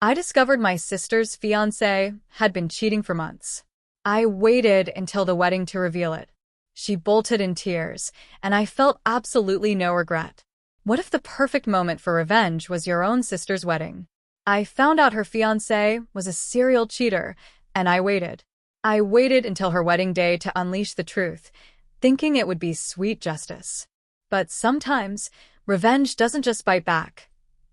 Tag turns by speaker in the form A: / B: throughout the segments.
A: I discovered my sister's fiancé had been cheating for months. I waited until the wedding to reveal it. She bolted in tears, and I felt absolutely no regret. What if the perfect moment for revenge was your own sister's wedding? I found out her fiancé was a serial cheater, and I waited. I waited until her wedding day to unleash the truth, thinking it would be sweet justice. But sometimes, revenge doesn't just bite back.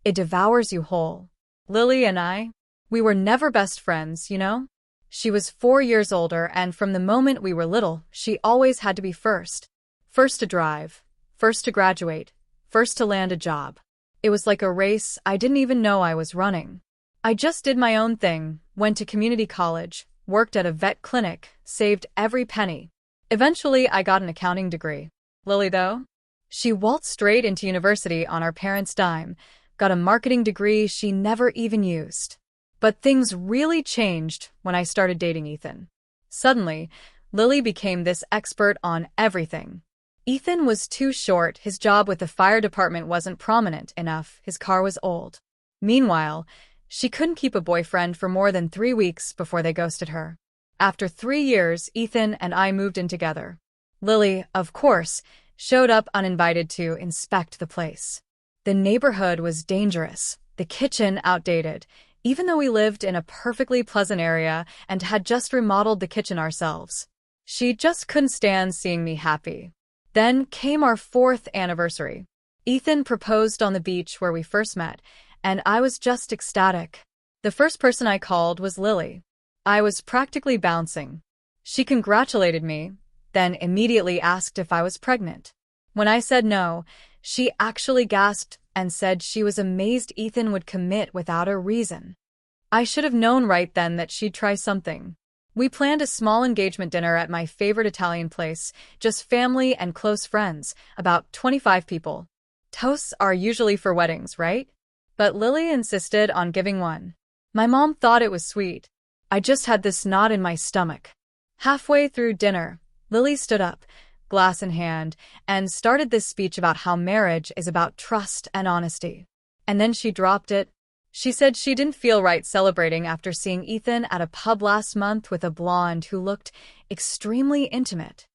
A: It devours you whole. Lily and I, we were never best friends, you know? She was 4 years older, and from the moment we were little, she always had to be first. First to drive, first to graduate, first to land a job. It was like a race I didn't even know I was running. I just did my own thing, went to community college, worked at a vet clinic, saved every penny. Eventually, I got an accounting degree. Lily, though? She waltzed straight into university on our parents' dime, got a marketing degree she never even used. But things really changed when I started dating Ethan. Suddenly, Lily became this expert on everything. Ethan was too short, his job with the fire department wasn't prominent enough, his car was old. Meanwhile, she couldn't keep a boyfriend for more than 3 weeks before they ghosted her. After 3 years, Ethan and I moved in together. Lily, of course, showed up uninvited to inspect the place. The neighborhood was dangerous, the kitchen outdated, even though we lived in a perfectly pleasant area and had just remodeled the kitchen ourselves. She just couldn't stand seeing me happy. Then came our 4th anniversary. Ethan proposed on the beach where we first met, and I was just ecstatic. The first person I called was Lily. I was practically bouncing. She congratulated me, then immediately asked if I was pregnant. When I said no, she actually gasped and said she was amazed Ethan would commit without a reason. I should have known right then that she'd try something. We planned a small engagement dinner at my favorite Italian place, just family and close friends, about 25 people. Toasts are usually for weddings, right? But Lily insisted on giving one. My mom thought it was sweet. I just had this knot in my stomach. Halfway through dinner, Lily stood up, glass in hand, and started this speech about how marriage is about trust and honesty. And then she dropped it. She said she didn't feel right celebrating after seeing Ethan at a pub last month with a blonde who looked extremely intimate.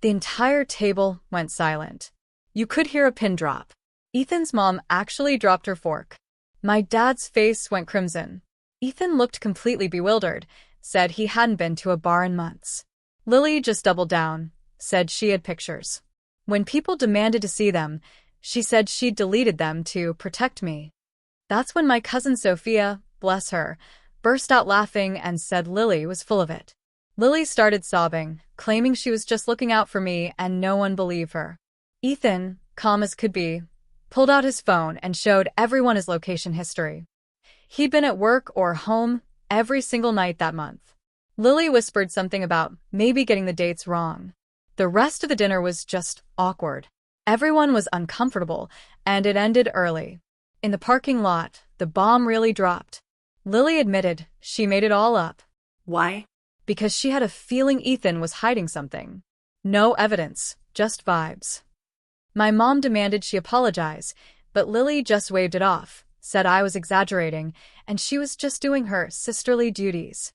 A: The entire table went silent. You could hear a pin drop. Ethan's mom actually dropped her fork. My dad's face went crimson. Ethan looked completely bewildered, said he hadn't been to a bar in months. Lily just doubled down, said she had pictures. When people demanded to see them, she said she'd deleted them to protect me. That's when my cousin Sophia, bless her, burst out laughing and said Lily was full of it. Lily started sobbing, claiming she was just looking out for me and no one believed her. Ethan, calm as could be, pulled out his phone and showed everyone his location history. He'd been at work or home every single night that month. Lily whispered something about maybe getting the dates wrong. The rest of the dinner was just awkward. Everyone was uncomfortable, and it ended early. In the parking lot, the bomb really dropped. Lily admitted she made it all up.
B: Why?
A: Because she had a feeling Ethan was hiding something. No evidence, just vibes. My mom demanded she apologize, but Lily just waved it off, said I was exaggerating, and she was just doing her sisterly duties.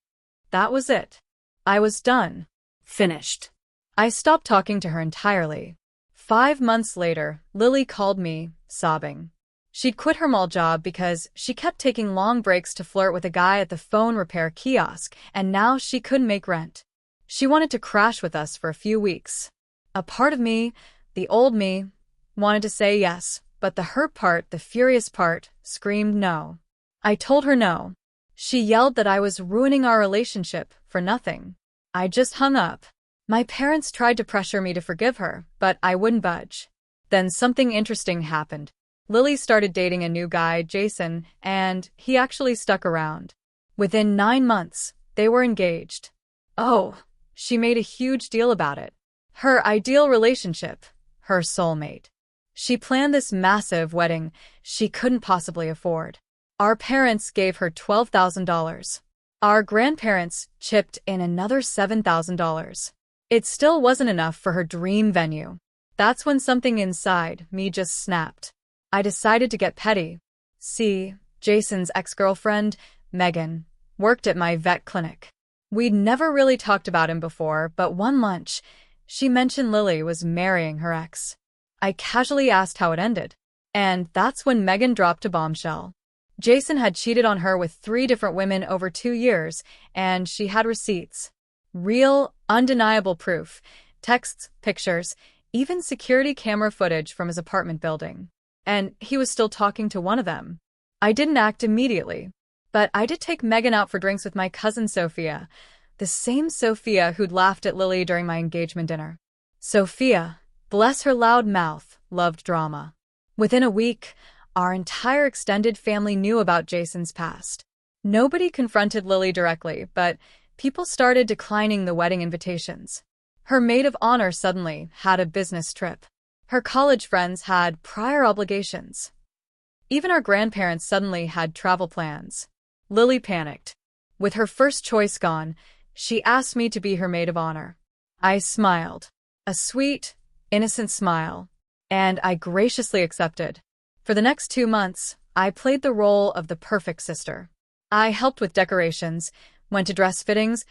A: That was it. I was done.
B: Finished.
A: I stopped talking to her entirely. 5 months later, Lily called me, sobbing. She'd quit her mall job because she kept taking long breaks to flirt with a guy at the phone repair kiosk, and now she couldn't make rent. She wanted to crash with us for a few weeks. A part of me, the old me, wanted to say yes, but the hurt part, the furious part, screamed no. I told her no. She yelled that I was ruining our relationship for nothing. I just hung up. My parents tried to pressure me to forgive her, but I wouldn't budge. Then something interesting happened. Lily started dating a new guy, Jason, and he actually stuck around. Within 9 months, they were engaged. Oh, she made a huge deal about it. Her ideal relationship, her soulmate. She planned this massive wedding she couldn't possibly afford. Our parents gave her $12,000. Our grandparents chipped in another $7,000. It still wasn't enough for her dream venue. That's when something inside me just snapped. I decided to get petty. See, Jason's ex-girlfriend, Megan, worked at my vet clinic. We'd never really talked about him before, but one lunch, she mentioned Lily was marrying her ex. I casually asked how it ended. And that's when Megan dropped a bombshell. Jason had cheated on her with 3 different women over 2 years, and she had receipts. Real, undeniable proof. Texts, pictures, even security camera footage from his apartment building. And he was still talking to one of them. I didn't act immediately, but I did take Megan out for drinks with my cousin Sophia, the same Sophia who'd laughed at Lily during my engagement dinner. Sophia, bless her loud mouth, loved drama. Within a week, our entire extended family knew about Jason's past. Nobody confronted Lily directly, but people started declining the wedding invitations. Her maid of honor suddenly had a business trip. Her college friends had prior obligations. Even our grandparents suddenly had travel plans. Lily panicked. With her first choice gone, she asked me to be her maid of honor. I smiled. A sweet, innocent smile. And I graciously accepted. For the next 2 months, I played the role of the perfect sister. I helped with decorations, went to dress fittings,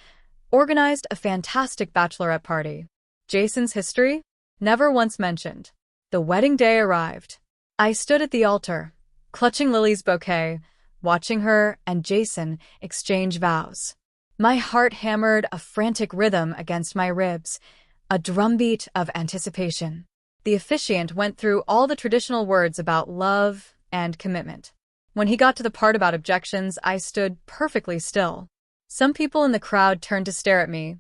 A: organized a fantastic bachelorette party. Jason's history? Never once mentioned. The wedding day arrived. I stood at the altar, clutching Lily's bouquet, watching her and Jason exchange vows. My heart hammered a frantic rhythm against my ribs, a drumbeat of anticipation. The officiant went through all the traditional words about love and commitment. When he got to the part about objections, I stood perfectly still. Some people in the crowd turned to stare at me,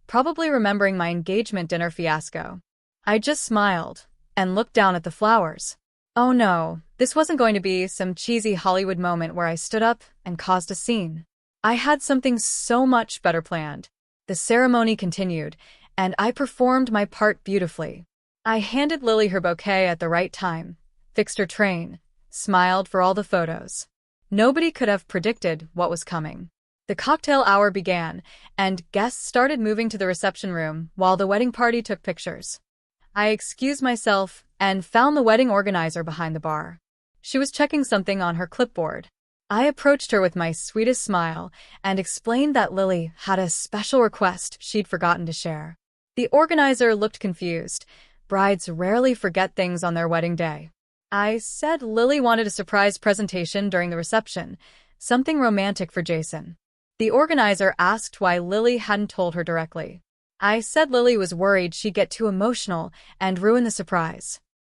A: probably remembering my engagement dinner fiasco. I just smiled and looked down at the flowers. Oh no, this wasn't going to be some cheesy Hollywood moment where I stood up and caused a scene. I had something so much better planned. The ceremony continued, and I performed my part beautifully. I handed Lily her bouquet at the right time, fixed her train, smiled for all the photos. Nobody could have predicted what was coming. The cocktail hour began, and guests started moving to the reception room while the wedding party took pictures. I excused myself and found the wedding organizer behind the bar. She was checking something on her clipboard. I approached her with my sweetest smile and explained that Lily had a special request she'd forgotten to share. The organizer looked confused. Brides rarely forget things on their wedding day. I said Lily wanted a surprise presentation during the reception, something romantic for Jason. The organizer asked why Lily hadn't told her directly. I said Lily was worried she'd get too emotional and ruin the surprise.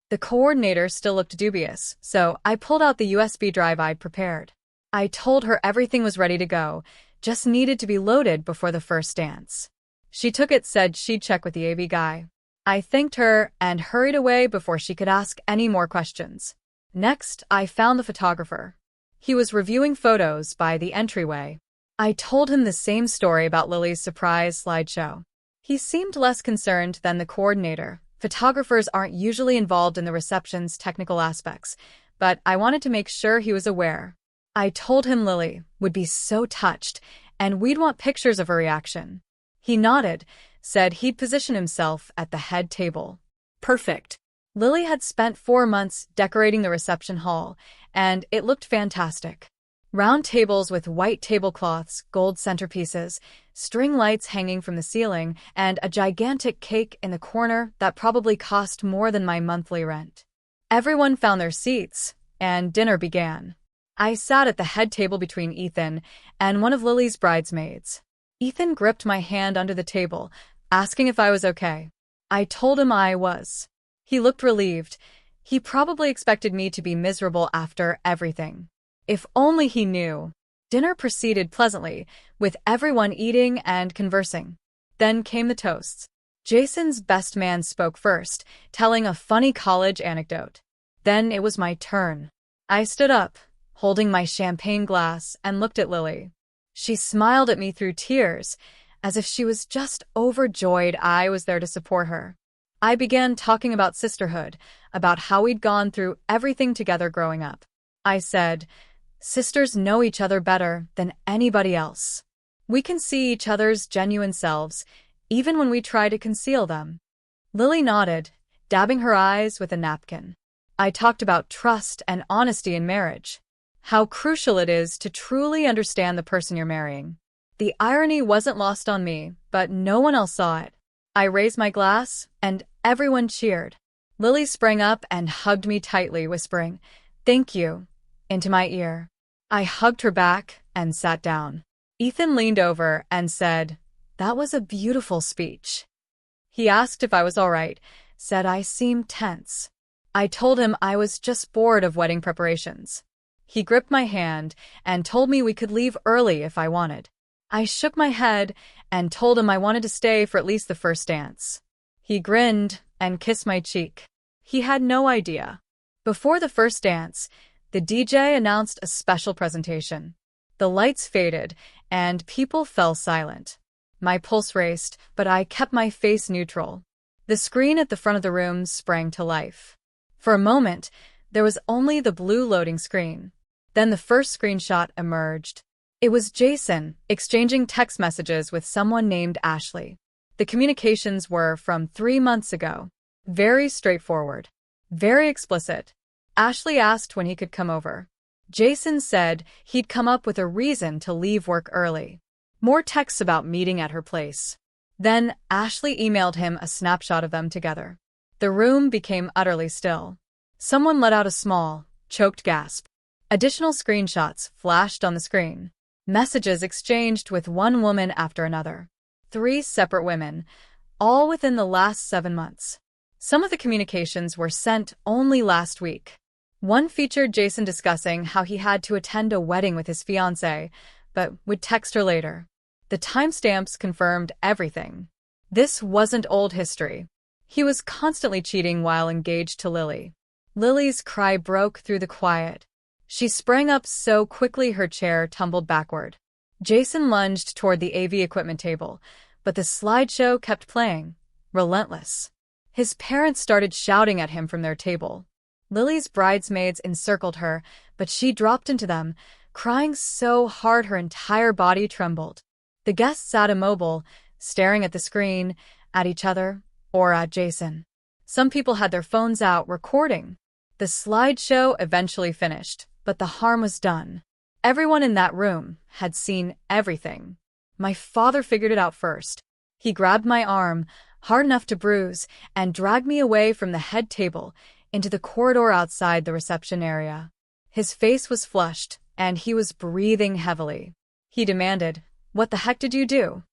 A: The coordinator still looked dubious, so I pulled out the USB drive I'd prepared. I told her everything was ready to go, just needed to be loaded before the first dance. She took it, said she'd check with the AV guy. I thanked her and hurried away before she could ask any more questions. Next, I found the photographer. He was reviewing photos by the entryway. I told him the same story about Lily's surprise slideshow. He seemed less concerned than the coordinator. Photographers aren't usually involved in the reception's technical aspects, but I wanted to make sure he was aware. I told him Lily would be so touched, and we'd want pictures of her reaction. He nodded, said he'd position himself at the head table. Perfect. Lily had spent 4 months decorating the reception hall, and it looked fantastic. Round tables with white tablecloths, gold centerpieces, string lights hanging from the ceiling, and a gigantic cake in the corner that probably cost more than my monthly rent. Everyone found their seats, and dinner began. I sat at the head table between Ethan and one of Lily's bridesmaids. Ethan gripped my hand under the table, asking if I was okay. I told him I was. He looked relieved. He probably expected me to be miserable after everything. If only he knew. Dinner proceeded pleasantly, with everyone eating and conversing. Then came the toasts. Jason's best man spoke first, telling a funny college anecdote. Then it was my turn. I stood up, holding my champagne glass, and looked at Lily. She smiled at me through tears, as if she was just overjoyed I was there to support her. I began talking about sisterhood, about how we'd gone through everything together growing up. I said, sisters know each other better than anybody else. We can see each other's genuine selves, even when we try to conceal them. Lily nodded, dabbing her eyes with a napkin. I talked about trust and honesty in marriage. how crucial it is to truly understand the person you're marrying. The irony wasn't lost on me, but no one else saw it. I raised my glass, and everyone cheered. Lily sprang up and hugged me tightly, whispering, "Thank you," into my ear. I hugged her back and sat down. Ethan leaned over and said, "That was a beautiful speech." He asked if I was all right, said I seemed tense. I told him I was just bored of wedding preparations. He gripped my hand and told me we could leave early if I wanted. I shook my head and told him I wanted to stay for at least the first dance. He grinned and kissed my cheek. He had no idea. Before the first dance, the DJ announced a special presentation. The lights faded, and people fell silent. My pulse raced, but I kept my face neutral. The screen at the front of the room sprang to life. For a moment, there was only the blue loading screen. Then the first screenshot emerged. It was Jason, exchanging text messages with someone named Ashley. The communications were from 3 months ago. Very straightforward. Very explicit. Ashley asked when he could come over. Jason said he'd come up with a reason to leave work early. More texts about meeting at her place. Then Ashley emailed him a snapshot of them together. The room became utterly still. Someone let out a small, choked gasp. Additional screenshots flashed on the screen. Messages exchanged with one woman after another. 3 separate women, all within the last 7 months. Some of the communications were sent only last week. One featured Jason discussing how he had to attend a wedding with his fiancé, but would text her later. The timestamps confirmed everything. This wasn't old history. He was constantly cheating while engaged to Lily. Lily's cry broke through the quiet. She sprang up so quickly her chair tumbled backward. Jason lunged toward the AV equipment table, but the slideshow kept playing, relentless. His parents started shouting at him from their table. Lily's bridesmaids encircled her, but she dropped into them, crying so hard her entire body trembled. The guests sat immobile, staring at the screen, at each other, or at Jason. Some people had their phones out, recording. The slideshow eventually finished, but the harm was done. Everyone in that room had seen everything. My father figured it out first. He grabbed my arm, hard enough to bruise, and dragged me away from the head table into the corridor outside the reception area. His face was flushed, and he was breathing heavily. He demanded, "What the heck did you do?"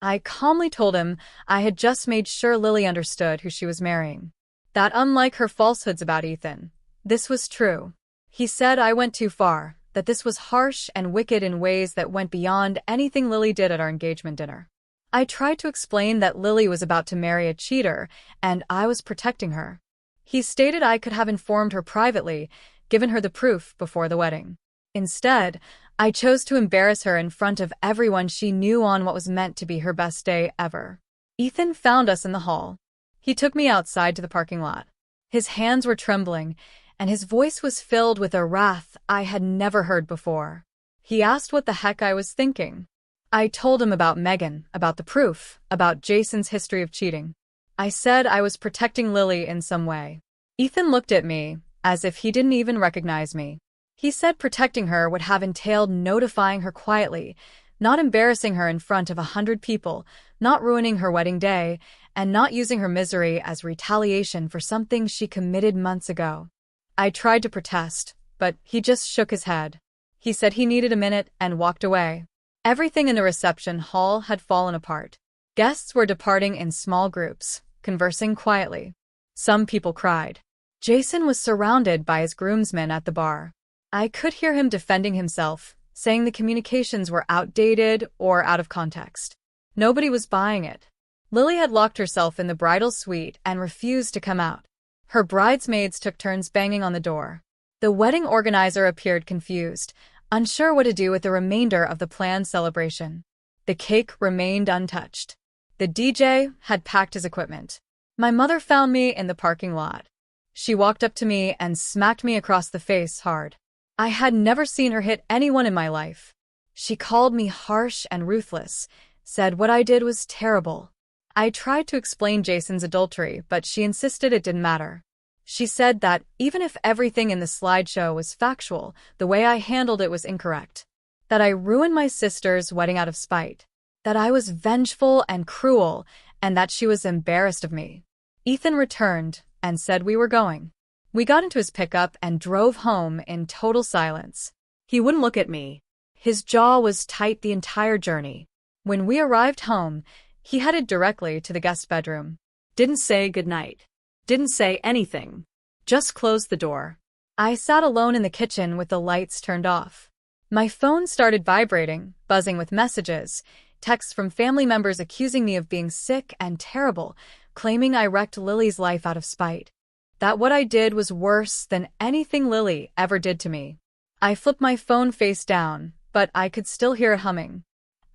A: I calmly told him I had just made sure Lily understood who she was marrying. That unlike her falsehoods about Ethan, this was true. He said I went too far, that this was harsh and wicked in ways that went beyond anything Lily did at our engagement dinner. I tried to explain that Lily was about to marry a cheater, and I was protecting her. He stated I could have informed her privately, given her the proof before the wedding. Instead, I chose to embarrass her in front of everyone she knew on what was meant to be her best day ever. Ethan found us in the hall. He took me outside to the parking lot. His hands were trembling, and his voice was filled with a wrath I had never heard before. He asked what the heck I was thinking. I told him about Megan, about the proof, about Jason's history of cheating. I said I was protecting Lily in some way. Ethan looked at me, as if he didn't even recognize me. He said protecting her would have entailed notifying her quietly, not embarrassing her in front of 100 people, not ruining her wedding day, and not using her misery as retaliation for something she committed months ago. I tried to protest, but he just shook his head. He said he needed a minute and walked away. Everything in the reception hall had fallen apart. Guests were departing in small groups, conversing quietly. Some people cried. Jason was surrounded by his groomsmen at the bar. I could hear him defending himself, saying the communications were outdated or out of context. Nobody was buying it. Lily had locked herself in the bridal suite and refused to come out. Her bridesmaids took turns banging on the door. The wedding organizer appeared confused, unsure what to do with the remainder of the planned celebration. The cake remained untouched. The DJ had packed his equipment. My mother found me in the parking lot. She walked up to me and smacked me across the face hard. I had never seen her hit anyone in my life. She called me harsh and ruthless, said what I did was terrible. I tried to explain Jason's adultery, but she insisted it didn't matter. She said that even if everything in the slideshow was factual, the way I handled it was incorrect. That I ruined my sister's wedding out of spite. That I was vengeful and cruel, and that she was embarrassed of me. Ethan returned and said we were going. We got into his pickup and drove home in total silence. He wouldn't look at me. His jaw was tight the entire journey. When we arrived home, he headed directly to the guest bedroom. Didn't say goodnight. Didn't say anything. Just closed the door. I sat alone in the kitchen with the lights turned off. My phone started vibrating, buzzing with messages, texts from family members accusing me of being sick and terrible, claiming I wrecked Lily's life out of spite. That what I did was worse than anything Lily ever did to me. I flipped my phone face down, but I could still hear it humming.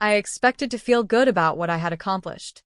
A: I expected to feel good about what I had accomplished.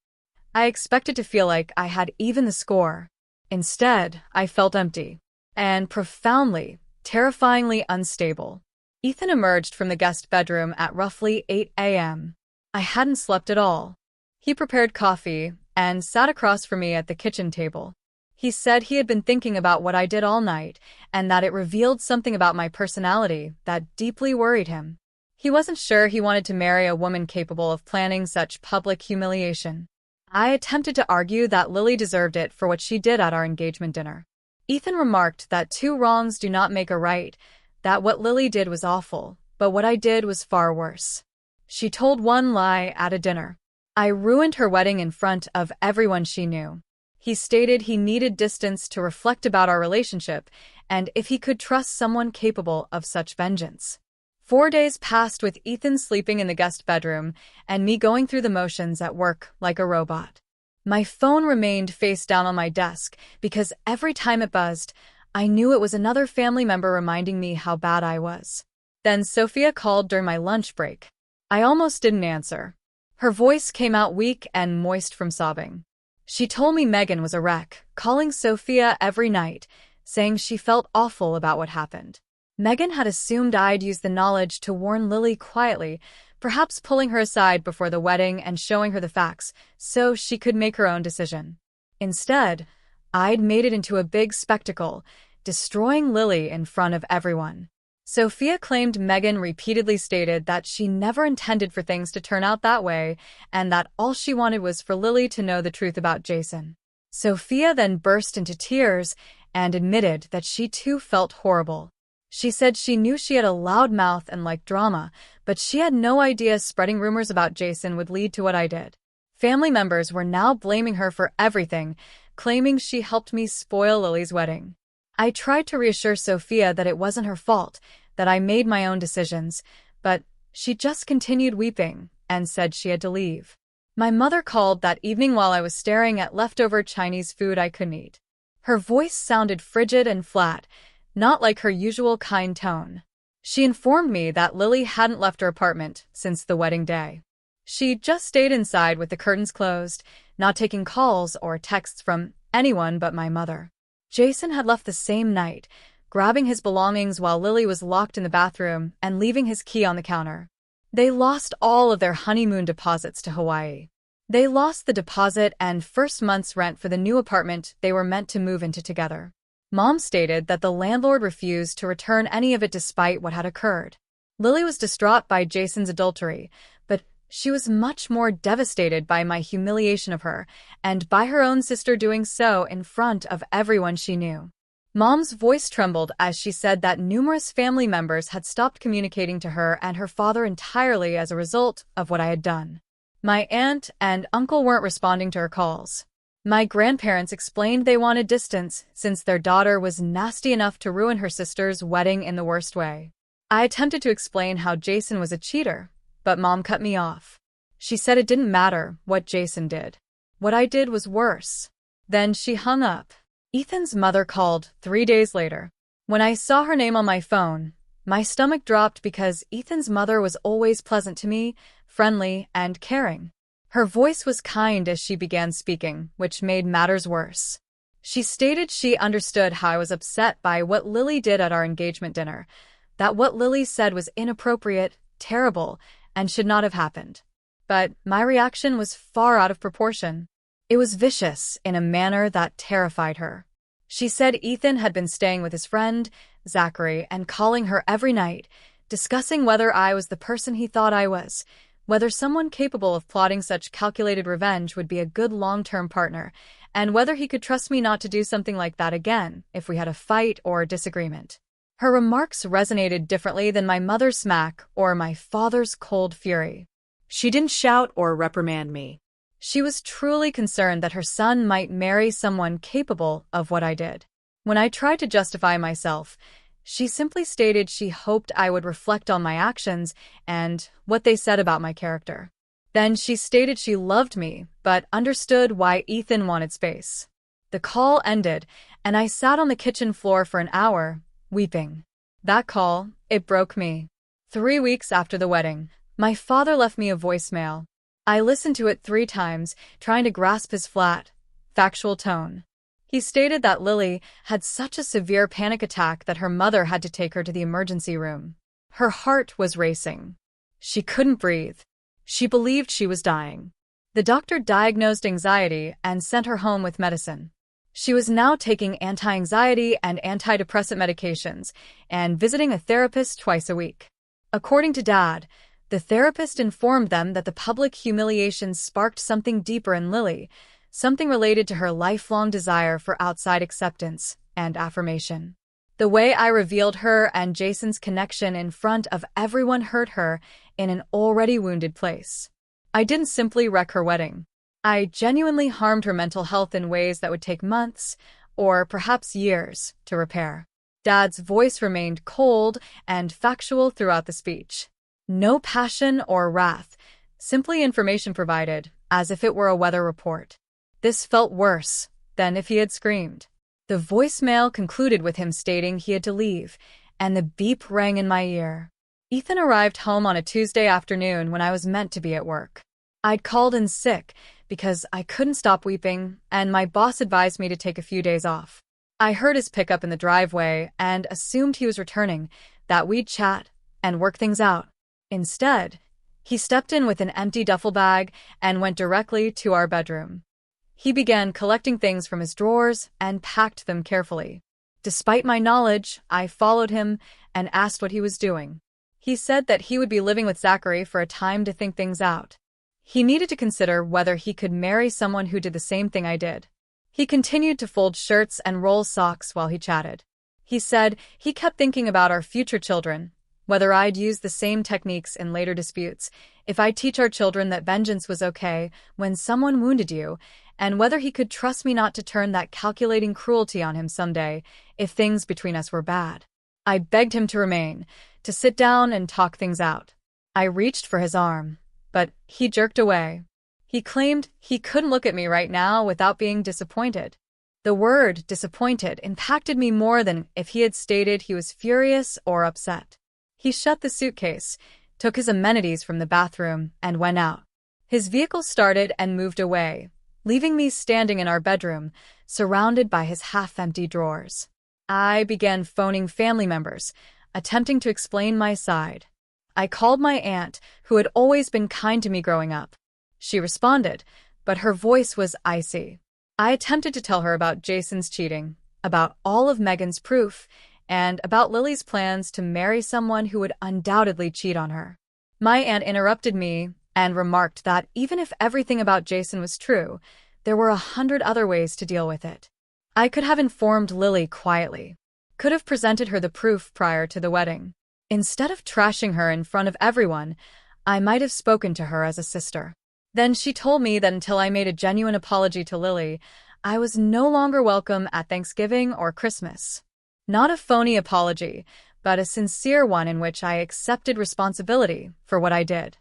A: I expected to feel like I had even the score. Instead, I felt empty and profoundly, terrifyingly unstable. Ethan emerged from the guest bedroom at roughly 8 a.m. I hadn't slept at all. He prepared coffee and sat across from me at the kitchen table. He said he had been thinking about what I did all night and that it revealed something about my personality that deeply worried him. He wasn't sure he wanted to marry a woman capable of planning such public humiliation. I attempted to argue that Lily deserved it for what she did at our engagement dinner. Ethan remarked that two wrongs do not make a right, that what Lily did was awful, but what I did was far worse. She told one lie at a dinner. I ruined her wedding in front of everyone she knew. He stated he needed distance to reflect about our relationship and if he could trust someone capable of such vengeance. 4 days passed with Ethan sleeping in the guest bedroom and me going through the motions at work like a robot. My phone remained face down on my desk because every time it buzzed, I knew it was another family member reminding me how bad I was. Then Sophia called during my lunch break. I almost didn't answer. Her voice came out weak and moist from sobbing. She told me Megan was a wreck, calling Sophia every night, saying she felt awful about what happened. Megan had assumed I'd use the knowledge to warn Lily quietly, perhaps pulling her aside before the wedding and showing her the facts so she could make her own decision. Instead, I'd made it into a big spectacle, destroying Lily in front of everyone. Sophia claimed Megan repeatedly stated that she never intended for things to turn out that way and that all she wanted was for Lily to know the truth about Jason. Sophia then burst into tears and admitted that she too felt horrible. She said she knew she had a loud mouth and liked drama, but she had no idea spreading rumors about Jason would lead to what I did. Family members were now blaming her for everything, claiming she helped me spoil Lily's wedding. I tried to reassure Sophia that it wasn't her fault, that I made my own decisions, but she just continued weeping and said she had to leave. My mother called that evening while I was staring at leftover Chinese food I couldn't eat. Her voice sounded frigid and flat, not like her usual kind tone. She informed me that Lily hadn't left her apartment since the wedding day. She just stayed inside with the curtains closed, not taking calls or texts from anyone but my mother. Jason had left the same night, grabbing his belongings while Lily was locked in the bathroom and leaving his key on the counter. They lost all of their honeymoon deposits to Hawaii. They lost the deposit and first month's rent for the new apartment they were meant to move into together. Mom stated that the landlord refused to return any of it despite what had occurred. Lily was distraught by Jason's adultery, but she was much more devastated by my humiliation of her and by her own sister doing so in front of everyone she knew. Mom's voice trembled as she said that numerous family members had stopped communicating to her and her father entirely as a result of what I had done. My aunt and uncle weren't responding to her calls. My grandparents explained they wanted distance since their daughter was nasty enough to ruin her sister's wedding in the worst way. I attempted to explain how Jason was a cheater, but Mom cut me off. She said it didn't matter what Jason did. What I did was worse. Then she hung up. Ethan's mother called 3 days later. When I saw her name on my phone, my stomach dropped because Ethan's mother was always pleasant to me, friendly, and caring. Her voice was kind as she began speaking, which made matters worse. She stated she understood how I was upset by what Lily did at our engagement dinner, that what Lily said was inappropriate, terrible, and should not have happened. But my reaction was far out of proportion. It was vicious in a manner that terrified her. She said Ethan had been staying with his friend, Zachary, and calling her every night, discussing whether I was the person he thought I was, whether someone capable of plotting such calculated revenge would be a good long-term partner, and whether he could trust me not to do something like that again if we had a fight or disagreement. Her remarks resonated differently than my mother's smack or my father's cold fury. She didn't shout or reprimand me. She was truly concerned that her son might marry someone capable of what I did. When I tried to justify myself, she simply stated she hoped I would reflect on my actions and what they said about my character. Then she stated she loved me, but understood why Ethan wanted space. The call ended, and I sat on the kitchen floor for an hour, weeping. That call, it broke me. 3 weeks after the wedding, my father left me a voicemail. I listened to it 3 times, trying to grasp his flat, factual tone. He stated that Lily had such a severe panic attack that her mother had to take her to the emergency room. Her heart was racing. She couldn't breathe. She believed she was dying. The doctor diagnosed anxiety and sent her home with medicine. She was now taking anti-anxiety and antidepressant medications and visiting a therapist twice a week. According to Dad, the therapist informed them that the public humiliation sparked something deeper in Lily, something related to her lifelong desire for outside acceptance and affirmation. The way I revealed her and Jason's connection in front of everyone hurt her in an already wounded place. I didn't simply wreck her wedding. I genuinely harmed her mental health in ways that would take months, or perhaps years, to repair. Dad's voice remained cold and factual throughout the speech. No passion or wrath, simply information provided, as if it were a weather report. This felt worse than if he had screamed. The voicemail concluded with him stating he had to leave, and the beep rang in my ear. Ethan arrived home on a Tuesday afternoon when I was meant to be at work. I'd called in sick because I couldn't stop weeping, and my boss advised me to take a few days off. I heard his pickup in the driveway and assumed he was returning, that we'd chat and work things out. Instead, he stepped in with an empty duffel bag and went directly to our bedroom. He began collecting things from his drawers and packed them carefully. Despite my knowledge, I followed him and asked what he was doing. He said that he would be living with Zachary for a time to think things out. He needed to consider whether he could marry someone who did the same thing I did. He continued to fold shirts and roll socks while he chatted. He said he kept thinking about our future children, whether I'd use the same techniques in later disputes, if I'd teach our children that vengeance was okay when someone wounded you, and whether he could trust me not to turn that calculating cruelty on him someday if things between us were bad. I begged him to remain, to sit down and talk things out. I reached for his arm, but he jerked away. He claimed he couldn't look at me right now without being disappointed. The word disappointed impacted me more than if he had stated he was furious or upset. He shut the suitcase, took his amenities from the bathroom, and went out. His vehicle started and moved away, leaving me standing in our bedroom, surrounded by his half-empty drawers. I began phoning family members, attempting to explain my side. I called my aunt, who had always been kind to me growing up. She responded, but her voice was icy. I attempted to tell her about Jason's cheating, about all of Megan's proof, and about Lily's plans to marry someone who would undoubtedly cheat on her. My aunt interrupted me and remarked that even if everything about Jason was true, there were 100 other ways to deal with it. I could have informed Lily quietly, could have presented her the proof prior to the wedding. Instead of trashing her in front of everyone, I might have spoken to her as a sister. Then she told me that until I made a genuine apology to Lily, I was no longer welcome at Thanksgiving or Christmas. Not a phony apology, but a sincere one in which I accepted responsibility for what I did.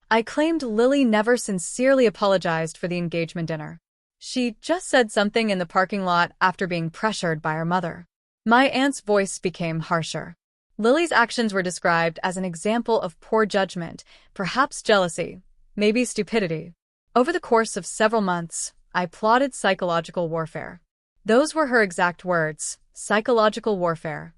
A: I claimed Lily never sincerely apologized for the engagement dinner. She just said something in the parking lot after being pressured by her mother. My aunt's voice became harsher. Lily's actions were described as an example of poor judgment, perhaps jealousy, maybe stupidity. Over the course of several months, I plotted psychological warfare. Those were her exact words, psychological warfare.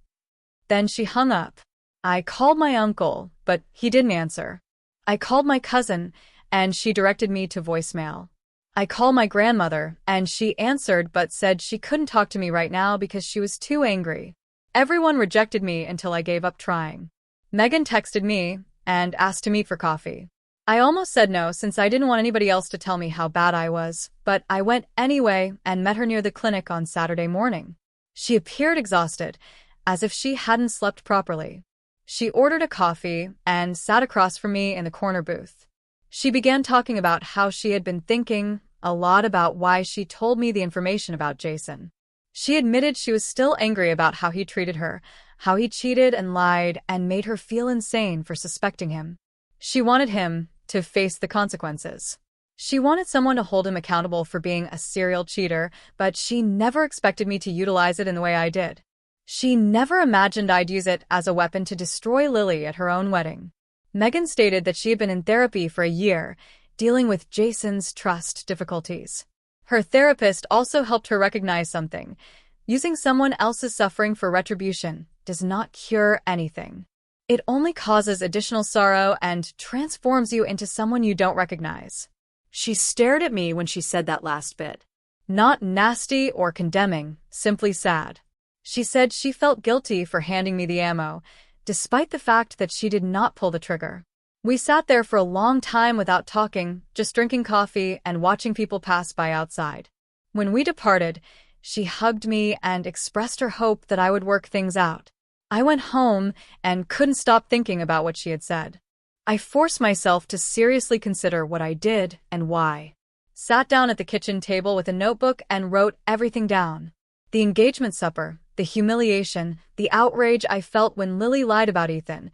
A: Then she hung up. I called my uncle, but he didn't answer. I called my cousin, and she directed me to voicemail. I called my grandmother, and she answered but said she couldn't talk to me right now because she was too angry. Everyone rejected me until I gave up trying. Megan texted me and asked to meet for coffee. I almost said no since I didn't want anybody else to tell me how bad I was, but I went anyway and met her near the clinic on Saturday morning. She appeared exhausted, as if she hadn't slept properly. She ordered a coffee and sat across from me in the corner booth. She began talking about how she had been thinking a lot about why she told me the information about Jason. She admitted she was still angry about how he treated her, how he cheated and lied and made her feel insane for suspecting him. She wanted him to face the consequences. She wanted someone to hold him accountable for being a serial cheater, but she never expected me to utilize it in the way I did. She never imagined I'd use it as a weapon to destroy Lily at her own wedding. Megan stated that she had been in therapy for a year, dealing with Jason's trust difficulties. Her therapist also helped her recognize something. Using someone else's suffering for retribution does not cure anything. It only causes additional sorrow and transforms you into someone you don't recognize. She stared at me when she said that last bit. Not nasty or condemning, simply sad. She said she felt guilty for handing me the ammo, despite the fact that she did not pull the trigger. We sat there for a long time without talking, just drinking coffee and watching people pass by outside. When we departed, she hugged me and expressed her hope that I would work things out. I went home and couldn't stop thinking about what she had said. I forced myself to seriously consider what I did and why. Sat down at the kitchen table with a notebook and wrote everything down. The engagement supper, the humiliation, the outrage I felt when Lily lied about Ethan,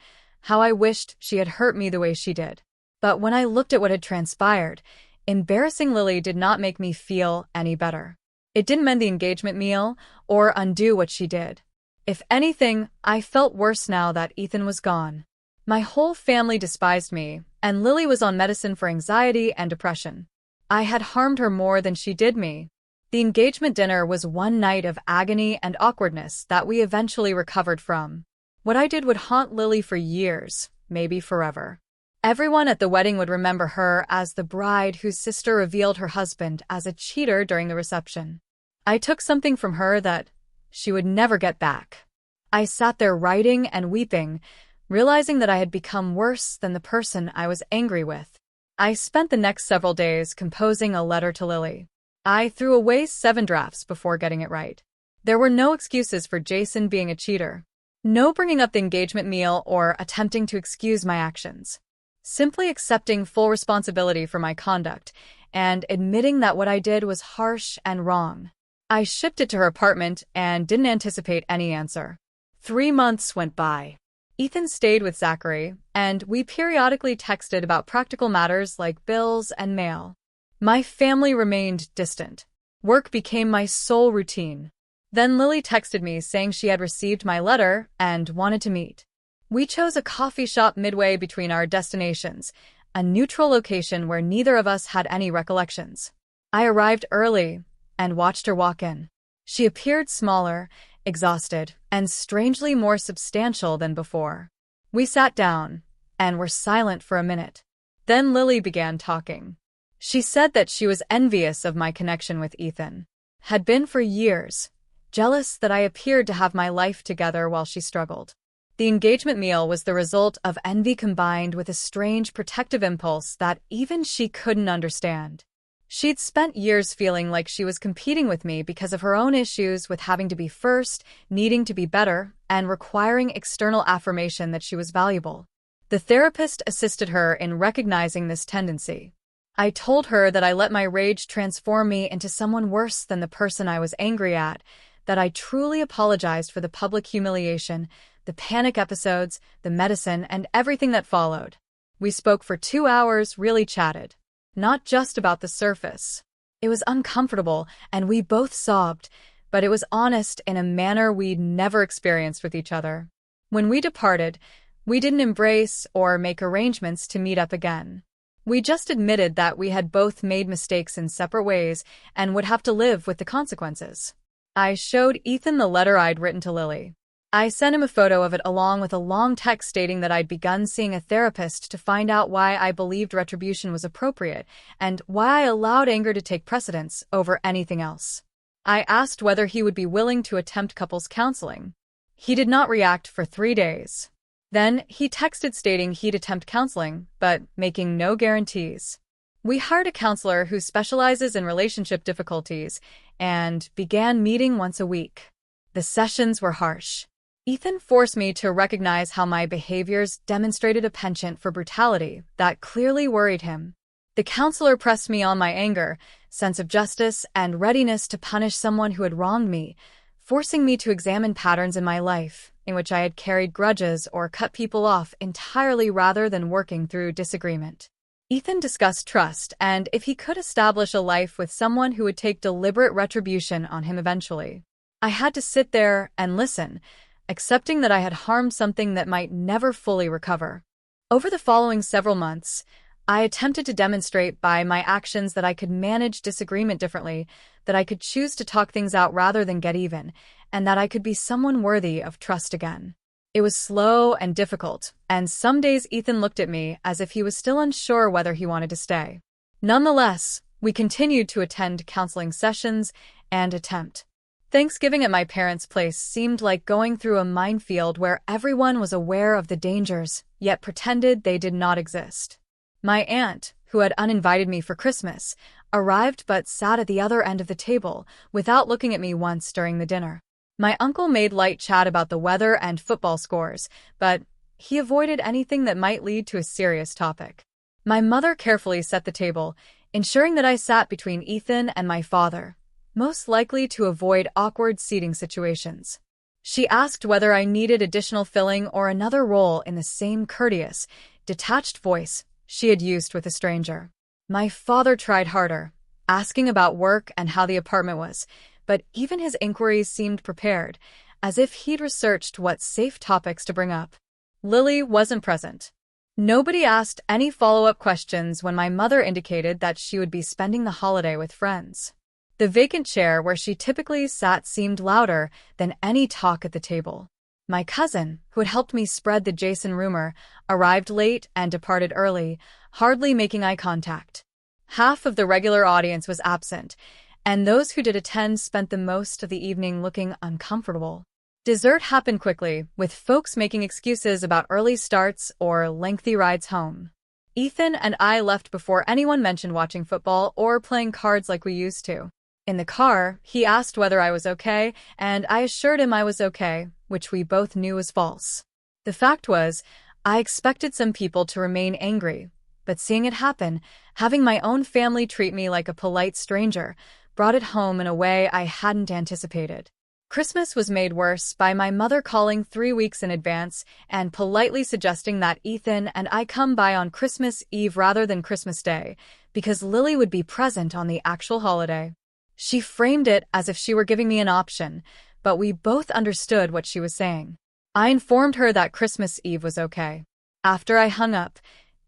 A: how I wished she had hurt me the way she did. But when I looked at what had transpired, embarrassing Lily did not make me feel any better. It didn't mend the engagement meal or undo what she did. If anything, I felt worse now that Ethan was gone. My whole family despised me, and Lily was on medicine for anxiety and depression. I had harmed her more than she did me. The engagement dinner was one night of agony and awkwardness that we eventually recovered from. What I did would haunt Lily for years, maybe forever. Everyone at the wedding would remember her as the bride whose sister revealed her husband as a cheater during the reception. I took something from her that she would never get back. I sat there writing and weeping, realizing that I had become worse than the person I was angry with. I spent the next several days composing a letter to Lily. I threw away 7 drafts before getting it right. There were no excuses for Jason being a cheater. No bringing up the engagement meal or attempting to excuse my actions. Simply accepting full responsibility for my conduct and admitting that what I did was harsh and wrong. I shipped it to her apartment and didn't anticipate any answer. 3 months went by. Ethan stayed with Zachary, and we periodically texted about practical matters like bills and mail. My family remained distant. Work became my sole routine. Then Lily texted me saying she had received my letter and wanted to meet. We chose a coffee shop midway between our destinations, a neutral location where neither of us had any recollections. I arrived early and watched her walk in. She appeared smaller, exhausted, and strangely more substantial than before. We sat down and were silent for a minute. Then Lily began talking. She said that she was envious of my connection with Ethan. Had been for years, jealous that I appeared to have my life together while she struggled. The engagement meal was the result of envy combined with a strange protective impulse that even she couldn't understand. She'd spent years feeling like she was competing with me because of her own issues with having to be first, needing to be better, and requiring external affirmation that she was valuable. The therapist assisted her in recognizing this tendency. I told her that I let my rage transform me into someone worse than the person I was angry at, that I truly apologized for the public humiliation, the panic episodes, the medicine, and everything that followed. We spoke for 2 hours, really chatted. Not just about the surface. It was uncomfortable, and we both sobbed, but it was honest in a manner we'd never experienced with each other. When we departed, we didn't embrace or make arrangements to meet up again. We just admitted that we had both made mistakes in separate ways and would have to live with the consequences. I showed Ethan the letter I'd written to Lily. I sent him a photo of it along with a long text stating that I'd begun seeing a therapist to find out why I believed retribution was appropriate and why I allowed anger to take precedence over anything else. I asked whether he would be willing to attempt couples counseling. He did not react for 3 days. Then he texted stating he'd attempt counseling, but making no guarantees. We hired a counselor who specializes in relationship difficulties and began meeting once a week. The sessions were harsh. Ethan forced me to recognize how my behaviors demonstrated a penchant for brutality that clearly worried him. The counselor pressed me on my anger, sense of justice, and readiness to punish someone who had wronged me, forcing me to examine patterns in my life in which I had carried grudges or cut people off entirely rather than working through disagreement. Ethan discussed trust and if he could establish a life with someone who would take deliberate retribution on him eventually. I had to sit there and listen, accepting that I had harmed something that might never fully recover. Over the following several months, I attempted to demonstrate by my actions that I could manage disagreement differently, that I could choose to talk things out rather than get even, and that I could be someone worthy of trust again. It was slow and difficult, and some days Ethan looked at me as if he was still unsure whether he wanted to stay. Nonetheless, we continued to attend counseling sessions and attempt. Thanksgiving at my parents' place seemed like going through a minefield where everyone was aware of the dangers, yet pretended they did not exist. My aunt, who had uninvited me for Christmas, arrived but sat at the other end of the table without looking at me once during the dinner. My uncle made light chat about the weather and football scores, but he avoided anything that might lead to a serious topic. My mother carefully set the table, ensuring that I sat between Ethan and my father, most likely to avoid awkward seating situations. She asked whether I needed additional filling or another role in the same courteous, detached voice she had used with a stranger. My father tried harder, asking about work and how the apartment was, but even his inquiries seemed prepared, as if he'd researched what safe topics to bring up. Lily wasn't present. Nobody asked any follow-up questions when my mother indicated that she would be spending the holiday with friends. The vacant chair where she typically sat seemed louder than any talk at the table. My cousin, who had helped me spread the Jason rumor, arrived late and departed early, hardly making eye contact. Half of the regular audience was absent, and those who did attend spent the most of the evening looking uncomfortable. Dessert happened quickly, with folks making excuses about early starts or lengthy rides home. Ethan and I left before anyone mentioned watching football or playing cards like we used to. In the car, he asked whether I was okay, and I assured him I was okay, which we both knew was false. The fact was, I expected some people to remain angry, but seeing it happen, having my own family treat me like a polite stranger, brought it home in a way I hadn't anticipated. Christmas was made worse by my mother calling 3 weeks in advance and politely suggesting that Ethan and I come by on Christmas Eve rather than Christmas Day, because Lily would be present on the actual holiday. She framed it as if she were giving me an option, but we both understood what she was saying. I informed her that Christmas Eve was okay. After I hung up,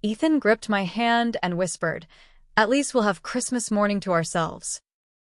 A: Ethan gripped my hand and whispered, "At least we'll have Christmas morning to ourselves."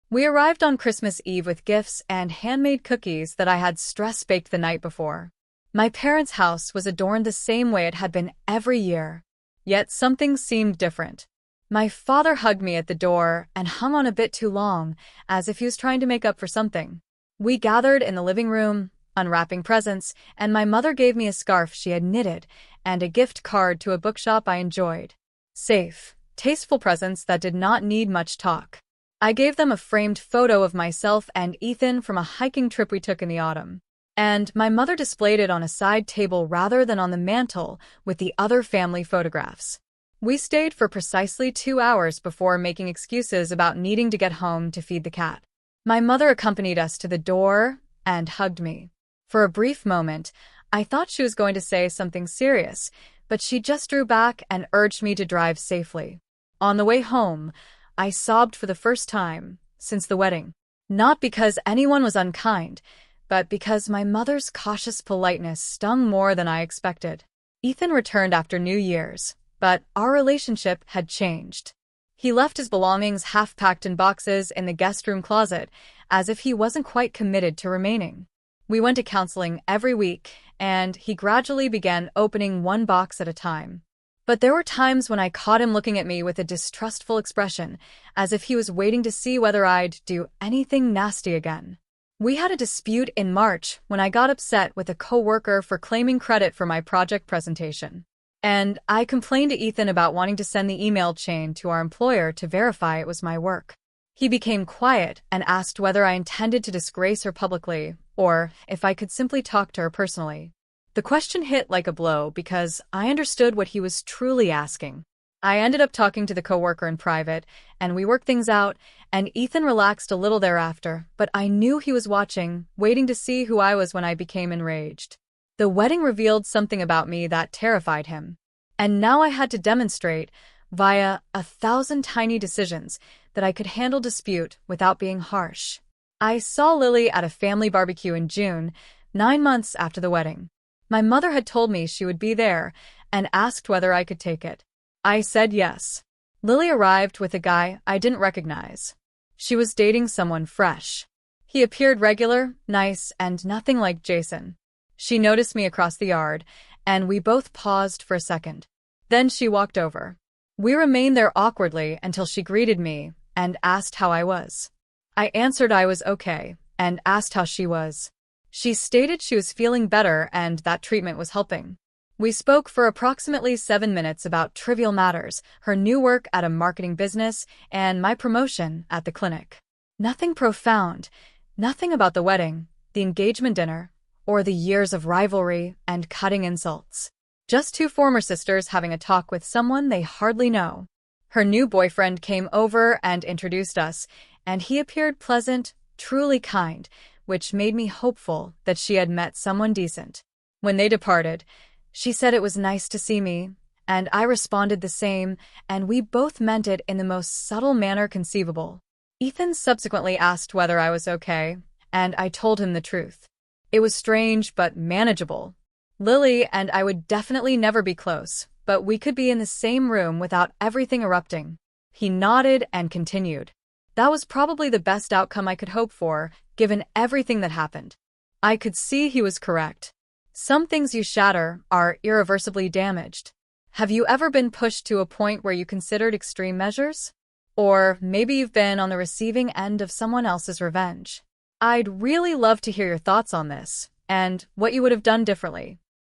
A: We arrived on Christmas Eve with gifts and handmade cookies that I had stress-baked the night before. My parents' house was adorned the same way it had been every year, yet something seemed different. My father hugged me at the door and hung on a bit too long, as if he was trying to make up for something. We gathered in the living room, unwrapping presents, and my mother gave me a scarf she had knitted and a gift card to a bookshop I enjoyed. Safe, tasteful presents that did not need much talk. I gave them a framed photo of myself and Ethan from a hiking trip we took in the autumn, and my mother displayed it on a side table rather than on the mantel with the other family photographs. We stayed for precisely 2 hours before making excuses about needing to get home to feed the cat. My mother accompanied us to the door and hugged me. For a brief moment, I thought she was going to say something serious, but she just drew back and urged me to drive safely. On the way home, I sobbed for the first time since the wedding. Not because anyone was unkind, but because my mother's cautious politeness stung more than I expected. Ethan returned after New Year's, but our relationship had changed. He left his belongings half-packed in boxes in the guest room closet, as if he wasn't quite committed to remaining. We went to counseling every week, and he gradually began opening one box at a time. But there were times when I caught him looking at me with a distrustful expression, as if he was waiting to see whether I'd do anything nasty again. We had a dispute in March when I got upset with a coworker for claiming credit for my project presentation. And I complained to Ethan about wanting to send the email chain to our employer to verify it was my work. He became quiet and asked whether I intended to disgrace her publicly, or if I could simply talk to her personally. The question hit like a blow because I understood what he was truly asking. I ended up talking to the coworker in private, and we worked things out, and Ethan relaxed a little thereafter, but I knew he was watching, waiting to see who I was when I became enraged. The wedding revealed something about me that terrified him. And now I had to demonstrate, via 1,000 tiny decisions, that I could handle dispute without being harsh. I saw Lily at a family barbecue in June, 9 months after the wedding. My mother had told me she would be there and asked whether I could take it. I said yes. Lily arrived with a guy I didn't recognize. She was dating someone fresh. He appeared regular, nice, and nothing like Jason. She noticed me across the yard, and we both paused for a second. Then she walked over. We remained there awkwardly until she greeted me and asked how I was. I answered I was okay and asked how she was. She stated she was feeling better and that treatment was helping. We spoke for approximately 7 minutes about trivial matters, her new work at a marketing business, and my promotion at the clinic. Nothing profound, nothing about the wedding, the engagement dinner, or the years of rivalry and cutting insults. Just two former sisters having a talk with someone they hardly know. Her new boyfriend came over and introduced us, and he appeared pleasant, truly kind, which made me hopeful that she had met someone decent. When they departed, she said it was nice to see me, and I responded the same, and we both meant it in the most subtle manner conceivable. Ethan subsequently asked whether I was okay, and I told him the truth. It was strange but manageable. Lily and I would definitely never be close, but we could be in the same room without everything erupting. He nodded and continued. That was probably the best outcome I could hope for, given everything that happened. I could see he was correct. Some things you shatter are irreversibly damaged. Have you ever been pushed to a point where you considered extreme measures? Or maybe you've been on the receiving end of someone else's revenge. I'd really love to hear your thoughts on this, and what you would have done differently.